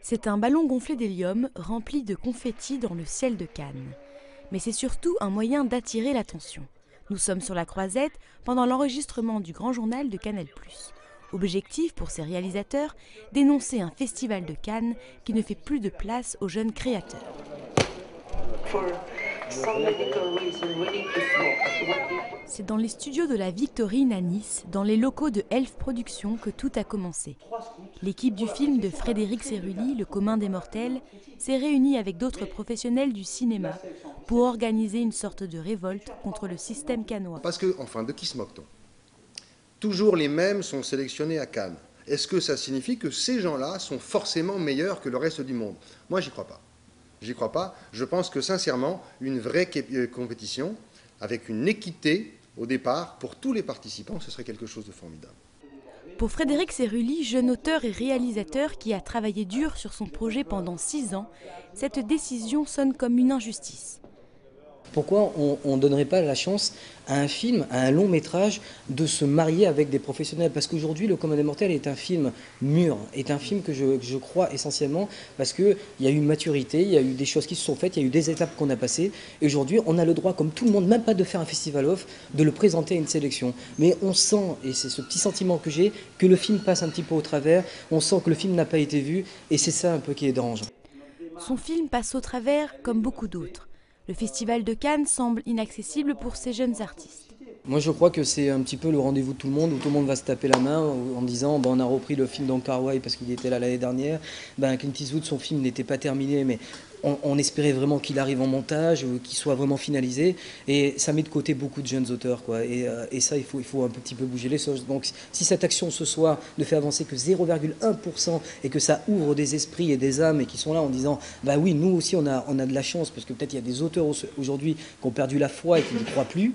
C'est un ballon gonflé d'hélium rempli de confettis dans le ciel de Cannes. Mais c'est surtout un moyen d'attirer l'attention. Nous sommes sur la Croisette pendant l'enregistrement du Grand Journal de Canal+. Objectif pour ces réalisateurs, dénoncer un festival de Cannes qui ne fait plus de place aux jeunes créateurs. C'est dans les studios de la Victorine à Nice, dans les locaux de Elf Productions, que tout a commencé. L'équipe du film de Frédéric Cerulli, Le commun des mortels, s'est réunie avec d'autres professionnels du cinéma pour organiser une sorte de révolte contre le système cannois. Parce que, enfin, de qui se moque-t-on? Toujours les mêmes sont sélectionnés à Cannes. Est-ce que ça signifie que ces gens-là sont forcément meilleurs que le reste du monde? Moi, j'y crois pas. J'y crois pas. Je pense que, sincèrement, une vraie compétition, avec une équité au départ, pour tous les participants, ce serait quelque chose de formidable. Pour Frédéric Cerulli, jeune auteur et réalisateur qui a travaillé dur sur son projet pendant 6 ans, cette décision sonne comme une injustice. Pourquoi on ne donnerait pas la chance à un film, à un long métrage, de se marier avec des professionnels? Parce qu'aujourd'hui, Le commun des mortels est un film mûr, est un film que je crois essentiellement, parce qu'il y a eu une maturité, il y a eu des choses qui se sont faites, il y a eu des étapes qu'on a passées, et aujourd'hui, on a le droit, comme tout le monde, même pas de faire un festival off, de le présenter à une sélection. Mais on sent, et c'est ce petit sentiment que j'ai, que le film passe un petit peu au travers, on sent que le film n'a pas été vu, et c'est ça un peu qui est dérangeant. Son film passe au travers comme beaucoup d'autres. Le Festival de Cannes semble inaccessible pour ces jeunes artistes. Moi je crois que c'est un petit peu le rendez-vous de tout le monde, où tout le monde va se taper la main en disant on a repris le film d'Wong Kar-wai parce qu'il était là l'année dernière. Clint Eastwood, son film n'était pas terminé, mais on espérait vraiment qu'il arrive en montage, qu'il soit vraiment finalisé, et ça met de côté beaucoup de jeunes auteurs, quoi. Et ça, il faut un petit peu bouger les choses. Donc si cette action ce soir ne fait avancer que 0,1% et que ça ouvre des esprits et des âmes et qui sont là en disant bah oui, nous aussi on a de la chance, parce que peut-être il y a des auteurs aujourd'hui qui ont perdu la foi et qui n'y croient plus,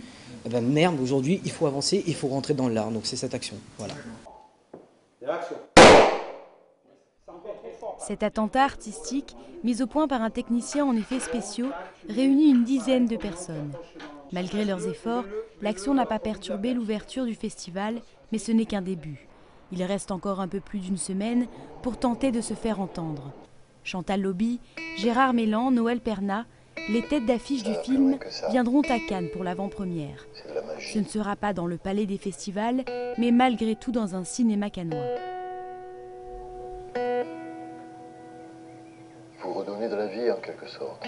merde, aujourd'hui il faut avancer, il faut rentrer dans l'art. Donc c'est cette action, voilà. Cet attentat artistique, mis au point par un technicien en effets spéciaux, réunit une dizaine de personnes. Malgré leurs efforts, l'action n'a pas perturbé l'ouverture du festival, mais ce n'est qu'un début. Il reste encore un peu plus d'une semaine pour tenter de se faire entendre. Chantal Lobby, Gérard Mélan, Noël Perna, les têtes d'affiche du film viendront à Cannes pour l'avant-première. Ce ne sera pas dans le palais des festivals, mais malgré tout dans un cinéma cannois. Vous redonnez de la vie en quelque sorte.